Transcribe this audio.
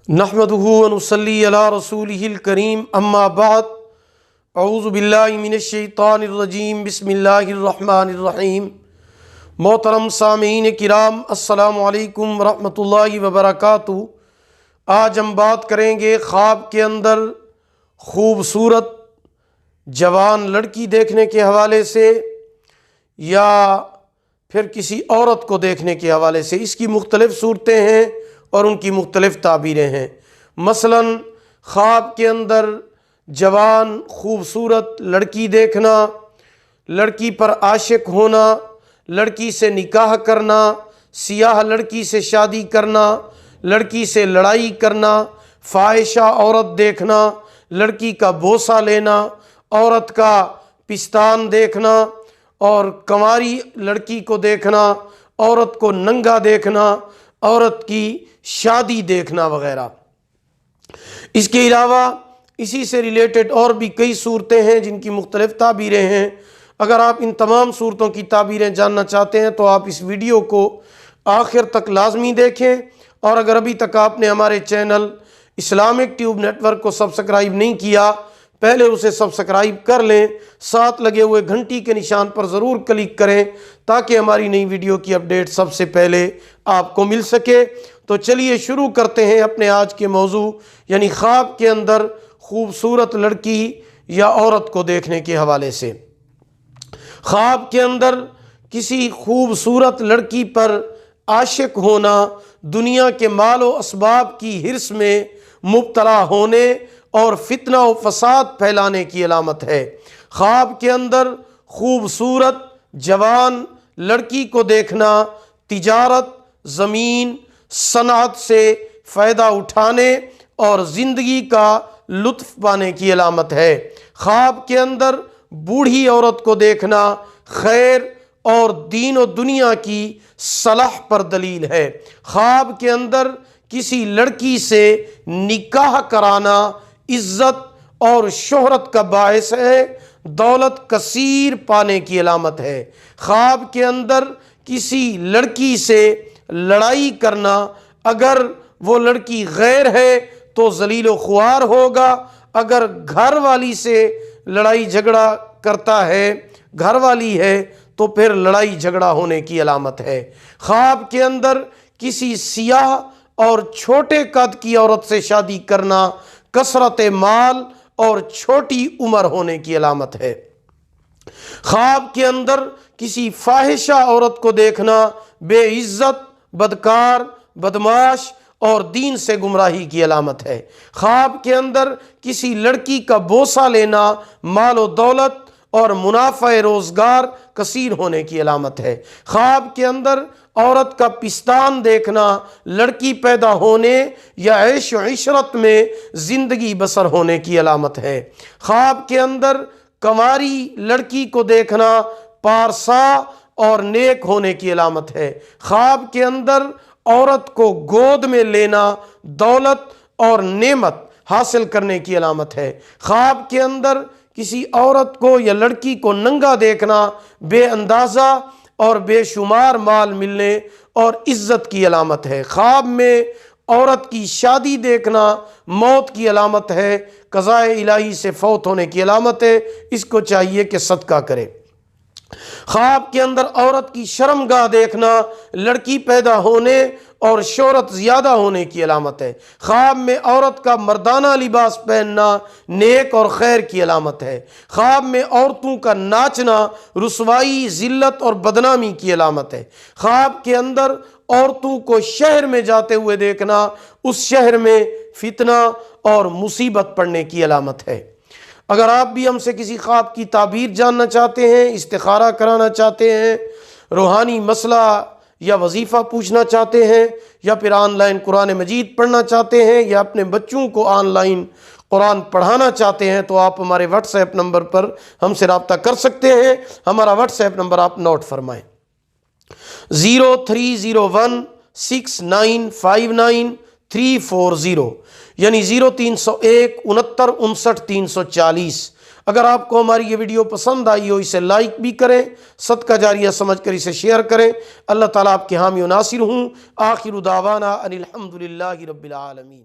نحمدہ ونصلی علی رسولہ الکریم اما بعد اعوذ باللہ من الشیطان الرجیم بسم اللہ الرحمن الرحیم۔ محترم سامعین کرام، السلام علیکم ورحمۃ اللہ وبرکاتہ۔ آج ہم بات کریں گے خواب کے اندر خوبصورت جوان لڑکی دیکھنے کے حوالے سے یا پھر کسی عورت کو دیکھنے کے حوالے سے۔ اس کی مختلف صورتیں ہیں اور ان کی مختلف تعبیریں ہیں۔ مثلا خواب کے اندر جوان خوبصورت لڑکی دیکھنا، لڑکی پر عاشق ہونا، لڑکی سے نکاح کرنا، سیاہ لڑکی سے شادی کرنا، لڑکی سے لڑائی کرنا، فاحشہ عورت دیکھنا، لڑکی کا بوسہ لینا، عورت کا پستان دیکھنا اور کنواری لڑکی کو دیکھنا، عورت کو ننگا دیکھنا، عورت کی شادی دیکھنا وغیرہ۔ اس کے علاوہ اسی سے ریلیٹڈ اور بھی کئی صورتیں ہیں جن کی مختلف تعبیریں ہیں۔ اگر آپ ان تمام صورتوں کی تعبیریں جاننا چاہتے ہیں تو آپ اس ویڈیو کو آخر تک لازمی دیکھیں، اور اگر ابھی تک آپ نے ہمارے channel Islamic tube network کو سبسکرائب نہیں کیا، پہلے اسے سبسکرائب کر لیں، ساتھ لگے ہوئے گھنٹی کے نشان پر ضرور کلک کریں تاکہ ہماری نئی ویڈیو کی اپڈیٹ سب سے پہلے آپ کو مل سکے۔ تو چلیے شروع کرتے ہیں اپنے آج کے موضوع، یعنی خواب کے اندر خوبصورت لڑکی یا عورت کو دیکھنے کے حوالے سے۔ خواب کے اندر کسی خوبصورت لڑکی پر عاشق ہونا دنیا کے مال و اسباب کی حرص میں مبتلا ہونے اور فتنہ و فساد پھیلانے کی علامت ہے۔ خواب کے اندر خوبصورت جوان لڑکی کو دیکھنا تجارت، زمین، صنعت سے فائدہ اٹھانے اور زندگی کا لطف پانے کی علامت ہے۔ خواب کے اندر بوڑھی عورت کو دیکھنا خیر اور دین و دنیا کی صلاح پر دلیل ہے۔ خواب کے اندر کسی لڑکی سے نکاح کرانا عزت اور شہرت کا باعث ہے، دولت کثیر پانے کی علامت ہے۔ خواب کے اندر کسی لڑکی سے لڑائی کرنا، اگر وہ لڑکی غیر ہے تو ذلیل و خوار ہوگا، اگر گھر والی سے لڑائی جھگڑا کرتا ہے، گھر والی ہے، تو پھر لڑائی جھگڑا ہونے کی علامت ہے۔ خواب کے اندر کسی سیاہ اور چھوٹے قد کی عورت سے شادی کرنا کثرت مال اور چھوٹی عمر ہونے کی علامت ہے۔ خواب کے اندر کسی فاحشہ عورت کو دیکھنا بے عزت، بدکار، بدمعاش اور دین سے گمراہی کی علامت ہے۔ خواب کے اندر کسی لڑکی کا بوسہ لینا مال و دولت اور منافع روزگار کثیر ہونے کی علامت ہے۔ خواب کے اندر عورت کا پستان دیکھنا لڑکی پیدا ہونے یا عیش و عشرت میں زندگی بسر ہونے کی علامت ہے۔ خواب کے اندر کنواری لڑکی کو دیکھنا پارسا اور نیک ہونے کی علامت ہے۔ خواب کے اندر عورت کو گود میں لینا دولت اور نعمت حاصل کرنے کی علامت ہے۔ خواب کے اندر کسی عورت کو یا لڑکی کو ننگا دیکھنا بے اندازہ اور بے شمار مال ملنے اور عزت کی علامت ہے۔ خواب میں عورت کی شادی دیکھنا موت کی علامت ہے، قضاء الہی سے فوت ہونے کی علامت ہے، اس کو چاہیے کہ صدقہ کرے۔ خواب کے اندر عورت کی شرمگاہ دیکھنا لڑکی پیدا ہونے اور شہرت زیادہ ہونے کی علامت ہے۔ خواب میں عورت کا مردانہ لباس پہننا نیک اور خیر کی علامت ہے۔ خواب میں عورتوں کا ناچنا رسوائی، ذلت اور بدنامی کی علامت ہے۔ خواب کے اندر عورتوں کو شہر میں جاتے ہوئے دیکھنا اس شہر میں فتنہ اور مصیبت پڑنے کی علامت ہے۔ اگر آپ بھی ہم سے کسی خواب کی تعبیر جاننا چاہتے ہیں، استخارہ کرانا چاہتے ہیں، روحانی مسئلہ یا وظیفہ پوچھنا چاہتے ہیں، یا پھر آن لائن قرآن مجید پڑھنا چاہتے ہیں، یا اپنے بچوں کو آن لائن قرآن پڑھانا چاہتے ہیں، تو آپ ہمارے واٹس ایپ نمبر پر ہم سے رابطہ کر سکتے ہیں۔ ہمارا واٹس ایپ نمبر آپ نوٹ فرمائیں: 03016959 یعنی 0301 69 59 340۔ اگر آپ کو ہماری یہ ویڈیو پسند آئی ہو اسے لائک بھی کریں، صدقہ جاریہ سمجھ کر اسے شیئر کریں۔ اللہ تعالیٰ آپ کے حامی و ناصر ہوں۔ آخر دعوانا ان الحمدللہ رب العالمین۔